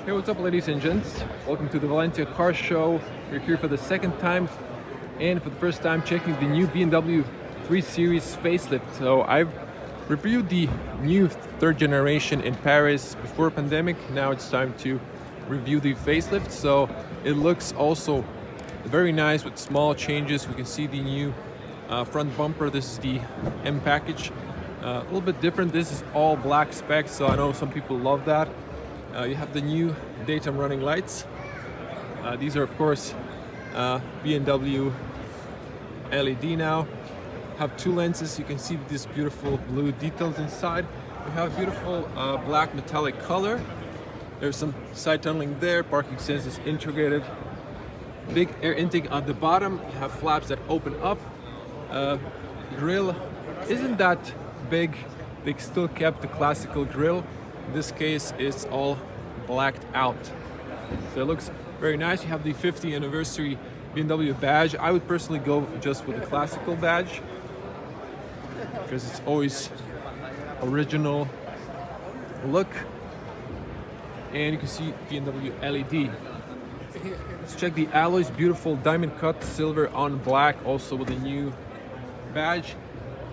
Hey, what's up, ladies and gents? Welcome to the Valencia car show. We're here for the second time and for the first time checking the new BMW 3 Series facelift. So I've reviewed the new third generation in Paris before pandemic. Now it's time to review the facelift. So it looks also very nice with small changes. We can see the new front bumper. This is the M package. A little bit different. This is all black specs, so I know some people love that. You have the new daytime running lights. These are, of course, BMW LED now. Have two lenses. You can see these beautiful blue details inside. We have beautiful black metallic color. There's some side tunneling there. Parking sensors integrated. Big air intake at the bottom. You have flaps that open up. Grille isn't that big. They still kept the classical grille. In this case, it's all blacked out. So it looks very nice. You have the 50th anniversary BMW badge. I would personally go just with the classical badge because it's always original look. And you can see BMW LED. Let's check the alloys. Beautiful diamond cut silver on black, also with the new badge.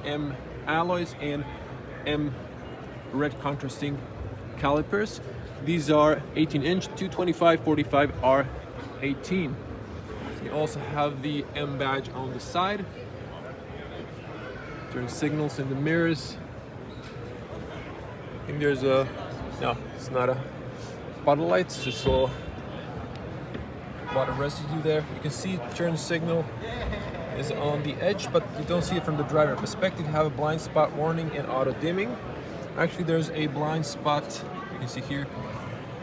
M alloys and M red contrasting calipers. These are 18-inch, 225/45 R18. You also have the M badge on the side. Turn signals in the mirrors. I think there's no, it's not a bottle lights, just a little water residue there. You can see turn signal is on the edge, but you don't see it from the driver perspective. You have a blind spot warning and auto dimming. Actually, there's a blind spot, you can see here,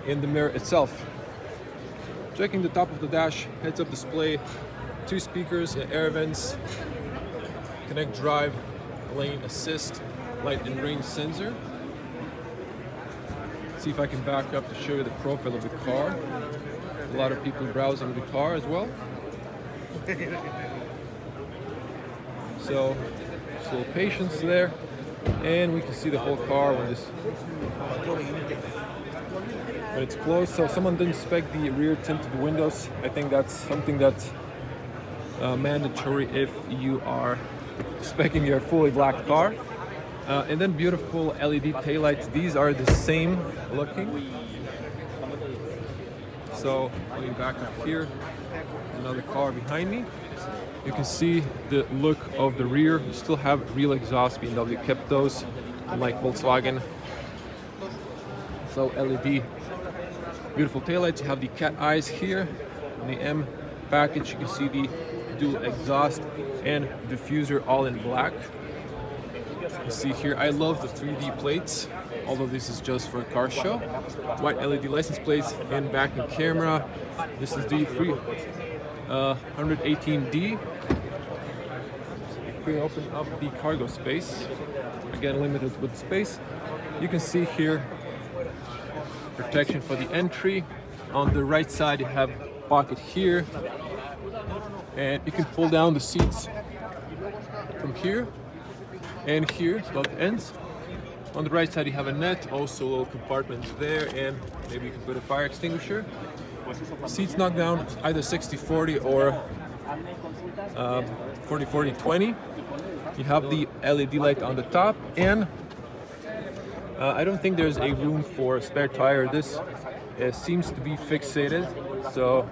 in the mirror itself. Checking the top of the dash, heads-up display, 2 speakers, air vents, connect drive, lane assist, light and range sensor. See if I can back up to show you the profile of the car. A lot of people browsing the car as well. So, just a little patience there, and we can see the whole car when it's closed. So someone didn't spec the rear tinted windows. I think that's something that's mandatory if you are speccing your fully black car. And then beautiful LED taillights. These are the same looking. So going back up here, another car behind me. You can see the look of the rear. You still have real exhaust. BMW kept those, unlike Volkswagen. So LED, beautiful taillights. You have the cat eyes here. In the M package, you can see the dual exhaust and diffuser all in black. You see here, I love the 3D plates, although this is just for a car show. White LED license plates and backing camera. This is the 118D. If we open up the cargo space, again limited with space, you can see here protection for the entry. On the right side you have pocket here, and you can pull down the seats from here and here, both ends. On the right side you have a net, also a little compartment there, and maybe you can put a fire extinguisher. Seats knock down either 60/40 or 40/40/20. You have the LED light on the top, and I don't think there's a room for a spare tire. This seems to be fixated, so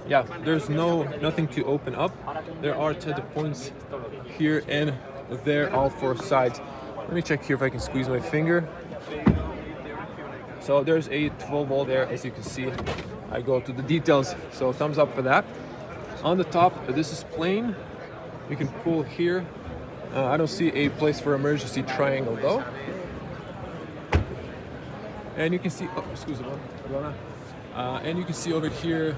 yeah, there's nothing to open up. There are tether points here and there, all 4 sides. Let me check here if I can squeeze my finger. So there's a 12 volt there, as you can see. I go to the details, so thumbs up for that. On the top, this is plain. You can pull here. I don't see a place for emergency triangle though. And you can see, and you can see over here,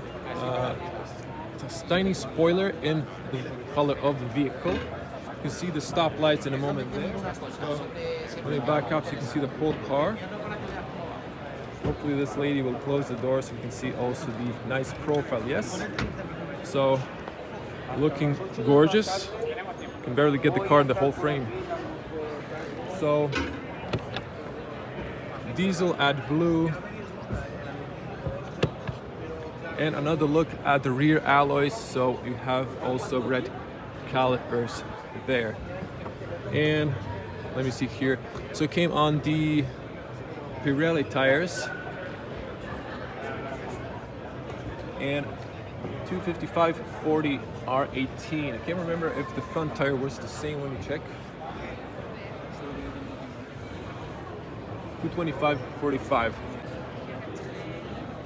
it's a tiny spoiler in the color of the vehicle. You can see the stop lights in a moment there. So when you back up, so you can see the whole car. Hopefully this lady will close the door so you can see also the nice profile, yes? So, looking gorgeous. Can barely get the car in the whole frame. So, diesel add blue, And another look at the rear alloys. So you have also red calipers there. And let me see here. So it came on the Pirelli tires. And 255/40 R18. I can't remember if the front tire was the same. Let me check. 225/45.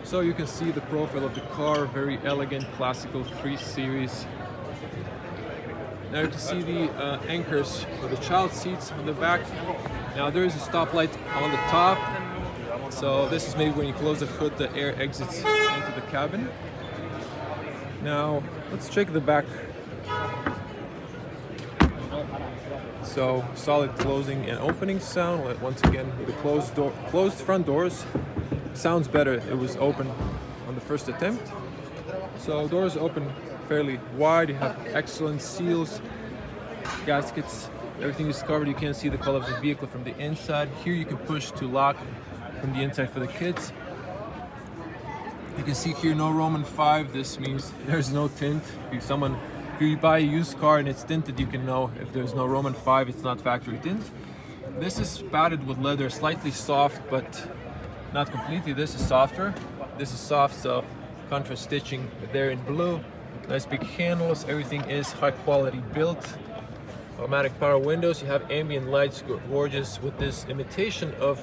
So you can see the profile of the car, very elegant, classical 3 Series. Now you can see the anchors for the child seats on the back. Now there is a stoplight on the top. So this is maybe when you close the hood, the air exits into the cabin. Now let's check the back. So solid closing and opening sound. Once again, with the closed front doors, sounds better. It was open on the first attempt. So doors open fairly wide. You have excellent seals, gaskets, everything is covered. You can't see the color of the vehicle from the inside. Here you can push to lock from the inside for the kids. You can see here no Roman 5. This means there's no tint. If you buy a used car and it's tinted, you can know if there's no Roman 5, it's not factory tint. This is padded with leather, slightly soft, but not completely. This is softer. This is soft, so contrast stitching there in blue. Nice big handles. Everything is high quality built. Automatic power windows. You have ambient lights, gorgeous with this imitation of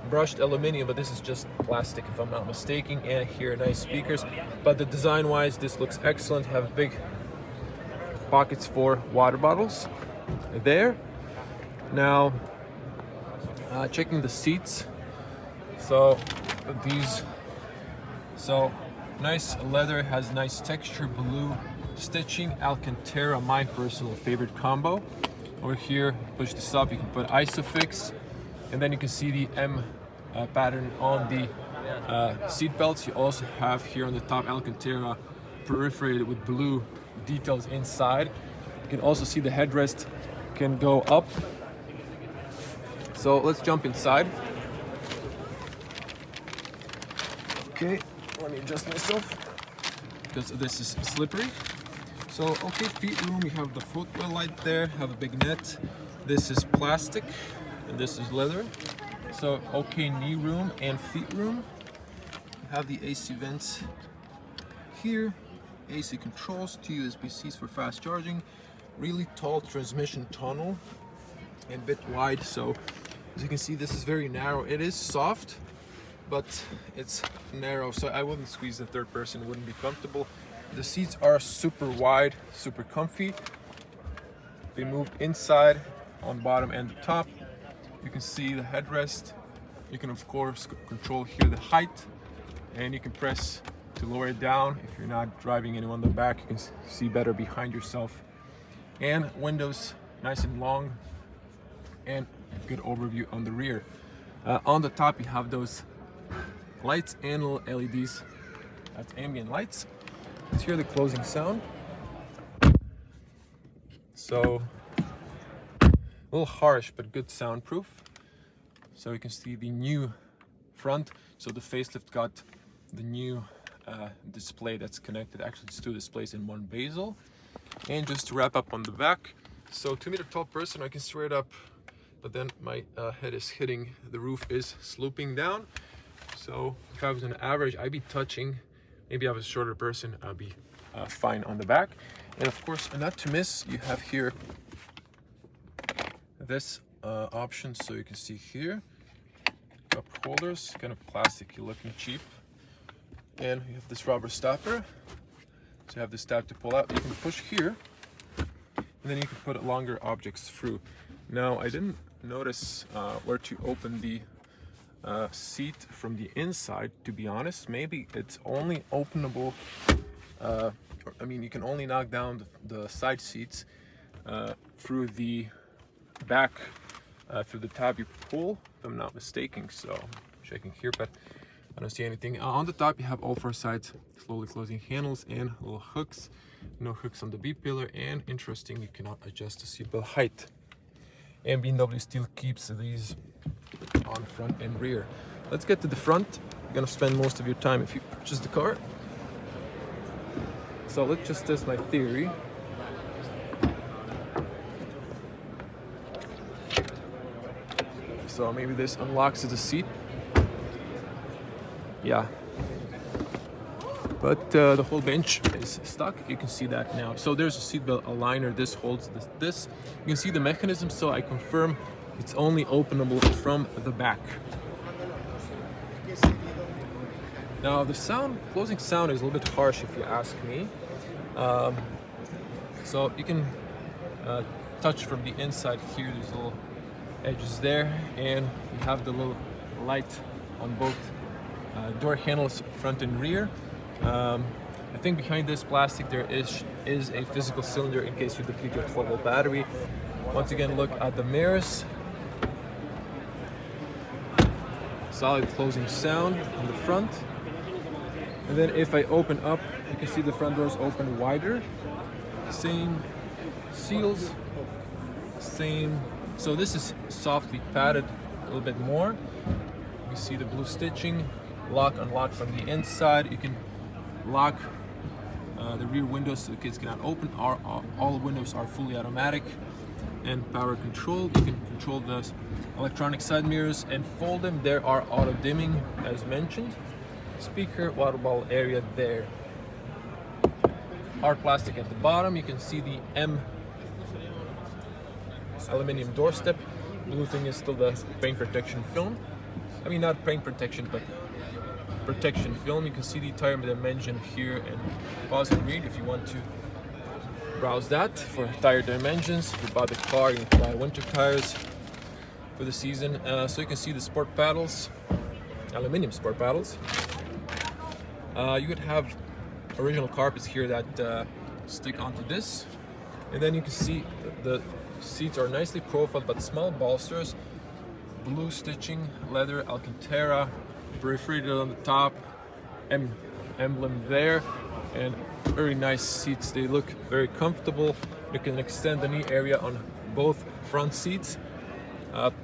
brushed aluminum, but this is just plastic if I'm not mistaken. And here nice speakers. But the design wise, this looks excellent. You have big pockets for water bottles there. Now checking the seats. So nice leather, has nice texture, blue stitching, Alcantara, my personal favorite combo. Over here, push this up, you can put Isofix, and then you can see the M pattern on the seat belts. You also have here on the top Alcantara perforated with blue details inside. You can also see the headrest can go up. So let's jump inside. Okay, let me adjust myself because this is slippery. So, okay, feet room, you have the footwell light there, have a big net. This is plastic and this is leather. So, okay, knee room and feet room. You have the AC vents here, AC controls, 2 USB-Cs for fast charging, really tall transmission tunnel and a bit wide. So, as you can see, this is very narrow. It is soft, but it's narrow, so I wouldn't squeeze the third person, it wouldn't be comfortable. The seats are super wide, super comfy. They moved inside on bottom and the top. You can see the headrest. You can of course control here the height, and you can press to lower it down. If you're not driving anyone in the back, you can see better behind yourself. And windows nice and long, and good overview on the rear. On the top you have those lights and little LEDs. That's ambient lights. Let's hear the closing sound. So a little harsh, but good soundproof. So you can see the new front. So the facelift got the new display that's connected. Actually, it's 2 displays in 1 bezel. And just to wrap up on the back, so 2-meter tall person, I can straight up, but then my head is hitting, the roof is sloping down. So if I was on average, I'd be touching. Maybe I was a shorter person, I'd be fine on the back. And of course, not to miss, you have here this option. So you can see here, cup holders, kind of plasticky looking, cheap. And you have this rubber stopper. So you have this tab to pull out. You can push here, and then you can put longer objects through. Now, I didn't notice where to open the seat from the inside, to be honest. Maybe it's only openable, I mean, you can only knock down the side seats through the back, through the tab you pull, if I'm not mistaken. So I'm checking here, but I don't see anything. On the top you have all 4 sides slowly closing handles and little hooks. No hooks on the B-pillar, and interesting, you cannot adjust the seatbelt height. And BMW still keeps these on front and rear. Let's get to the front. You're gonna spend most of your time if you purchase the car So let's just test my theory. So maybe this unlocks the seat. Yeah. But the whole bench is stuck. You can see that now. So there's a seatbelt aligner. This holds this. You can see the mechanism. So I confirm it's only openable from the back. Now the closing sound is a little bit harsh if you ask me. So you can touch from the inside here. There's little edges there, and you have the little light on both door handles, front and rear. I think behind this plastic there is a physical cylinder in case you deplete your 12-volt battery. Once again, look at the mirrors. Solid closing sound on the front. And then if I open up, you can see the front doors open wider. Same seals, same. So this is softly padded a little bit more. You see the blue stitching, lock, unlock from the inside. You can lock the rear windows so the kids cannot open. All windows are fully automatic and power controlled. You can control the electronic side mirrors and fold them. There are auto dimming as mentioned. Speaker, water bottle area there. Hard plastic at the bottom. You can see the M aluminum doorstep. Blue thing is still the paint protection film. I mean, not paint protection, but protection film. You can see the tire dimension here and pause and read if you want to browse that for tire dimensions. If you bought the car, you can buy winter tires for the season. So you can see the sport paddles, aluminum sport paddles. You would have original carpets here that stick onto this, and then you can see the seats are nicely profiled but small bolsters, blue stitching, leather, Alcantara, perforated on the top, emblem there, and very nice seats. They look very comfortable. You can extend the knee area on both front seats.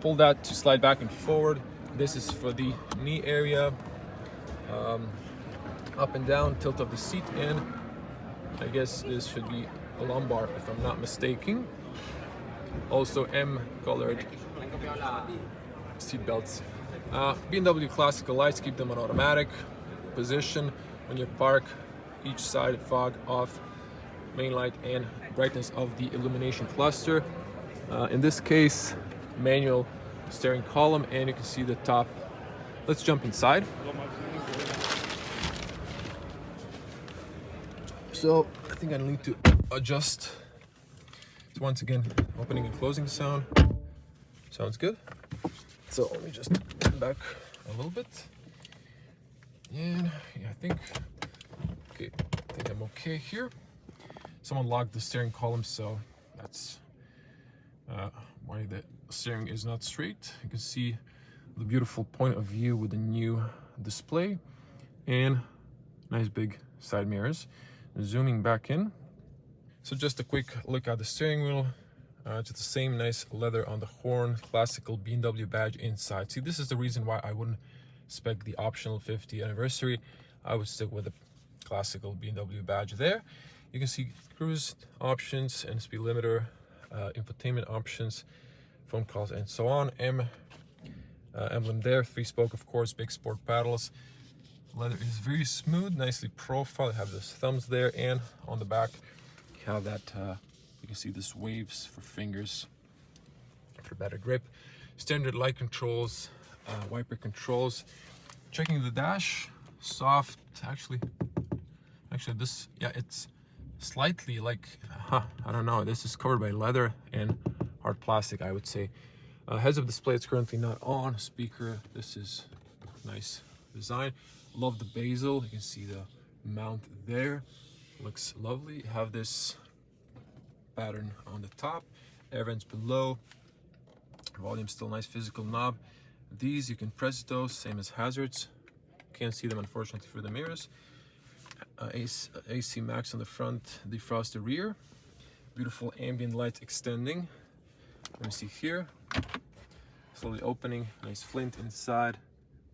Pull that to slide back and forward. This is for the knee area. Up and down, tilt of the seat, and I guess this should be a lumbar if I'm not mistaken. Also M colored seat belts. BMW classical lights, keep them on automatic position. When you park, each side fog off, main light and brightness of the illumination cluster. In this case, manual steering column, and you can see the top. Let's jump inside. So I think I need to adjust. So once again, opening and closing sound. Sounds good. So let me just turn back a little bit. And yeah, I think I'm okay here. Someone locked the steering column, so that's why the steering is not straight. You can see the beautiful point of view with the new display and nice big side mirrors. Zooming back in. So just a quick look at the steering wheel. Just the same nice leather on the horn, classical BMW badge inside. See, this is the reason why I wouldn't spec the optional 50th anniversary. I would stick with the classical BMW badge there. You can see cruise options and speed limiter, infotainment options, phone calls, and so on. Emblem there, 3-spoke, of course, big sport paddles. Leather is very smooth, nicely profiled. You have those thumbs there, and on the back you have that you can see this waves for fingers for better grip. Standard light controls, wiper controls. Checking the dash, soft. Actually this, yeah, it's slightly like I don't know, this is covered by leather and hard plastic, I would say. Heads-up display, it's currently not on. Speaker, this is nice design. Love the bezel. You can see the mount there, looks lovely. You have this pattern on the top, air vents below, volume still nice, physical knob. These you can press those, same as hazards. Can't see them unfortunately through the mirrors. AC max on the front, defrost the rear. Beautiful ambient light extending. Let me see here, slowly opening, nice flint inside,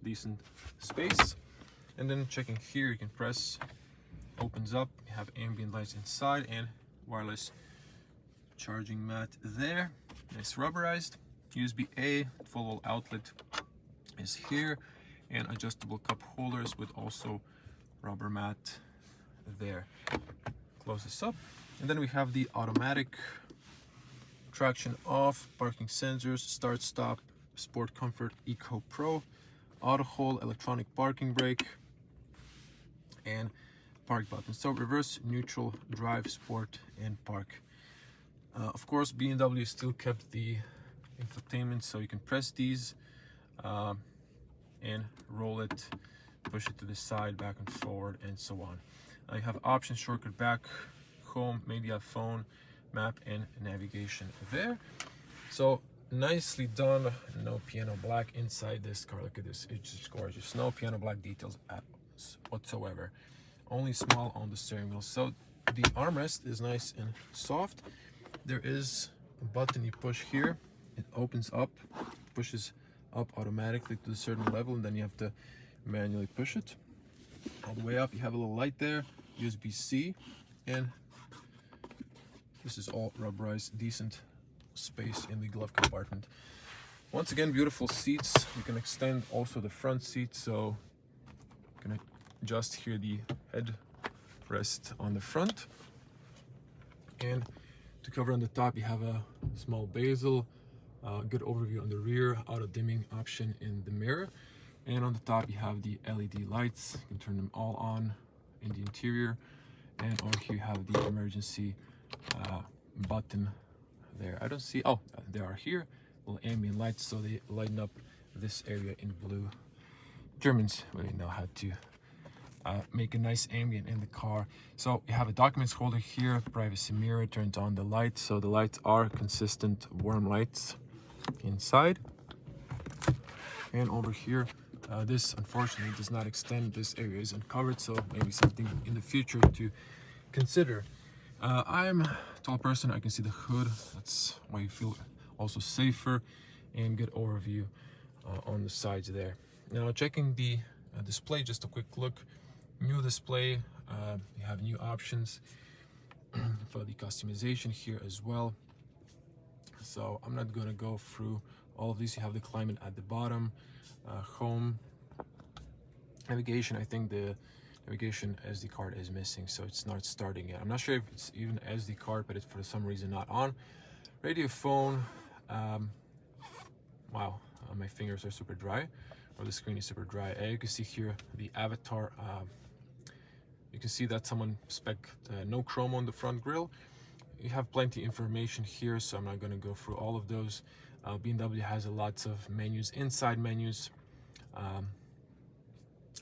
decent space. And then checking here, you can press opens up. You have ambient lights inside and wireless charging mat there. It's rubberized. USB-A 12-volt outlet is here, and adjustable cup holders with also rubber mat there. Close this up, and then we have the automatic traction off, parking sensors, start stop, Sport Comfort Eco Pro, auto hold, electronic parking brake, and park button. So reverse, neutral, drive, sport, and park. Of course, BMW still kept the infotainment, so you can press these and roll it, push it to the side, back and forward, and so on. You have options, shortcut back, home, media, phone, map, and navigation there. So nicely done. No piano black inside this car. Look at this, it's just gorgeous. No piano black details whatsoever. Only small on the steering wheel. So the armrest is nice and soft. There is a button you push here. It opens up, pushes up automatically to a certain level, and then you have to manually push it all the way up. You have a little light there, USB-C, and this is all rubberized, decent space in the glove compartment. Once again, beautiful seats. You can extend also the front seat, so you can adjust here the headrest on the front. And to cover on the top, you have a small bezel, good overview on the rear, auto dimming option in the mirror. And on the top, you have the LED lights. You can turn them all on in the interior. And over here, you have the emergency button there. I don't see, oh, they are here. Little ambient lights, so they lighten up this area in blue. Germans really know how to make a nice ambient in the car. So you have a documents holder here, privacy mirror, turns on the lights. So the lights are consistent warm lights inside. And over here, this unfortunately does not extend. This area is uncovered, so maybe something in the future to consider. I'm a tall person, I can see the hood. That's why you feel also safer, and good overview on the sides there. Now checking the display, just a quick look. New display, you have new options for the customization here as well. So I'm not going to go through all of these. You have the climate at the bottom, home, navigation. I think the navigation SD card is missing, so it's not starting yet. I'm not sure if it's even SD card, but it's for some reason not on. Radio, phone. Wow, my fingers are super dry, or the screen is super dry. You can see here the avatar. You can see that someone spec no chrome on the front grille. You have plenty of information here, so I'm not going to go through all of those. BMW has lots of menus, inside menus,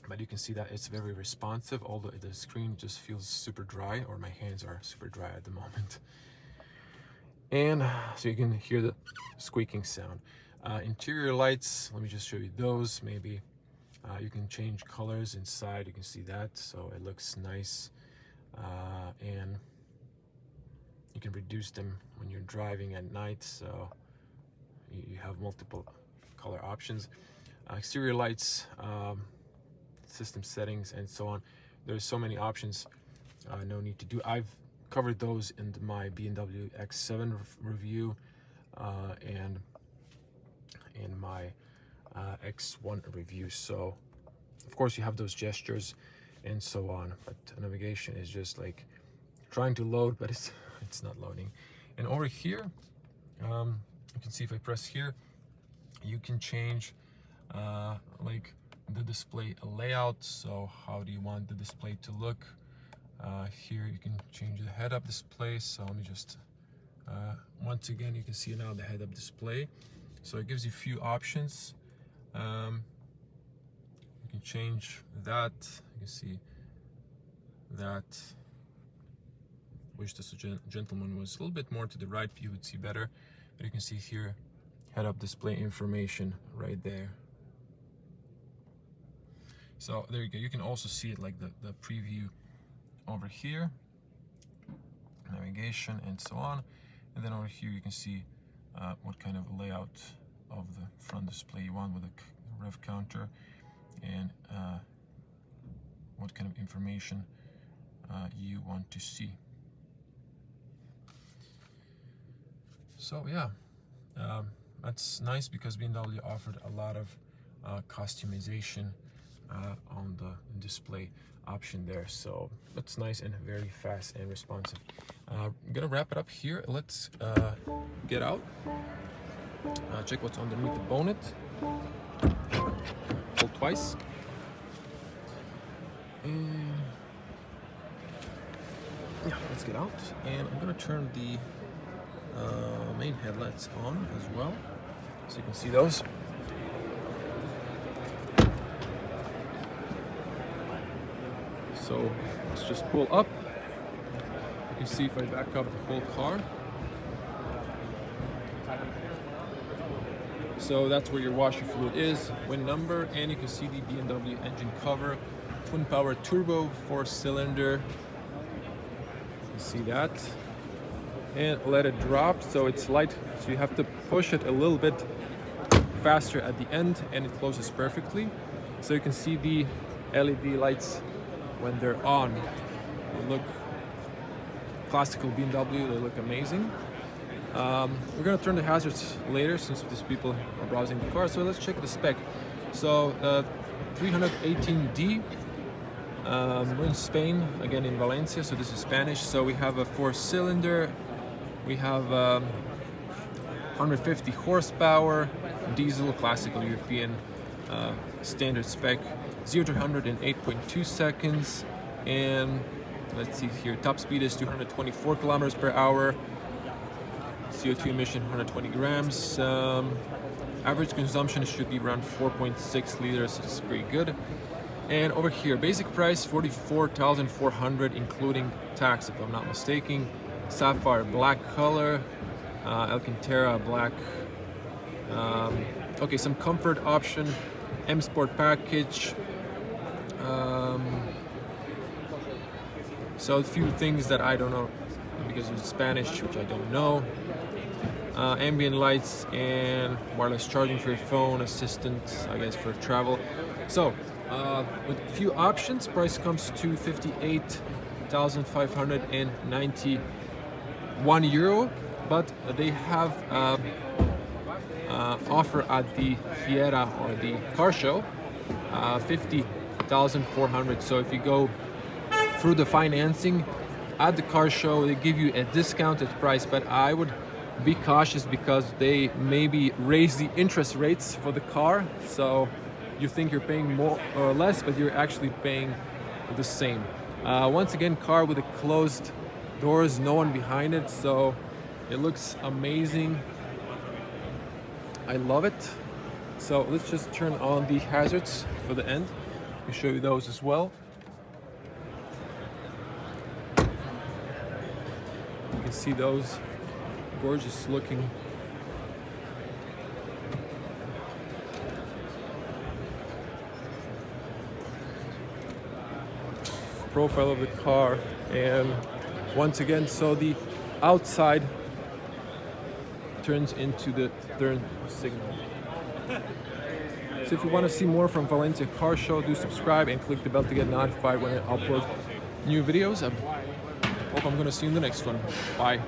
but you can see that it's very responsive, although the screen just feels super dry, or my hands are super dry at the moment. And so you can hear the squeaking sound. Interior lights, let me just show you those. Maybe you can change colors inside, you can see that, so it looks nice. And you can reduce them when you're driving at night, so you have multiple color options. Exterior lights, system settings, and so on. There's so many options, no need to do. I've covered those in my BMW X7 review and in my X1 review. So of course you have those gestures and so on, but navigation is just like trying to load, but it's not loading. And over here, you can see if I press here, you can change like the display layout. So how do you want the display to look? Here you can change the head-up display. So let me just once again, you can see now the head-up display. So it gives you a few options. You can change that. You can see that. Wish this gentleman was a little bit more to the right, you would see better. But you can see here, head-up display information right there. So there you go. You can also see it like the preview over here, navigation and so on. And then over here you can see what kind of layout of the front display you want, with a rev counter, and what kind of information you want to see. So yeah, that's nice because BMW offered a lot of customization on the display option there, so that's nice and very fast and responsive. I'm gonna wrap it up here. Let's get out, check what's underneath the bonnet. Pull twice, and yeah, let's get out. And I'm gonna turn the main headlights on as well, so you can see those. So let's just pull up. You can see if I back up the whole car. So that's where your washer fluid is, VIN number, and you can see the BMW engine cover, twin power turbo, 4-cylinder. You can see that. And let it drop, so it's light, so you have to push it a little bit faster at the end, and it closes perfectly. So you can see the LED lights when they're on. They look classical BMW, they look amazing. We're gonna turn the hazards later since these people are browsing the car, so let's check the spec. So 318D, we're in Spain, again in Valencia, so this is Spanish. So we have a 4-cylinder, we have 150 horsepower, diesel, classical European standard spec, 0 to 100 in 8.2 seconds, and let's see here, top speed is 224 kilometers per hour, CO2 emission 120 grams, average consumption should be around 4.6 liters, it's pretty good. And over here, basic price 44,400 including tax if I'm not mistaken, sapphire black color, Alcantara black. Okay, some comfort option, M Sport package. So a few things that I don't know because it's Spanish, which I don't know. Ambient lights and wireless charging for your phone, assistant, I guess, for travel. So with a few options, price comes to 58,591 euro, but they have offer at the Fiera or the car show, 50,400. So if you go through the financing at the car show, they give you a discounted price, but I would be cautious because they maybe raise the interest rates for the car, so you think you're paying more or less, but you're actually paying the same. Once again, car with the closed doors, no one behind it, so it looks amazing. I love it. So let's just turn on the hazards for the end. Let me show you those as well. You can see those gorgeous looking. Profile of the car, and once again, so the outside turns into the turn signal. So if you want to see more from Valencia Car Show, do subscribe and click the bell to get notified when I upload new videos. I hope I'm going to see you in the next one. Bye.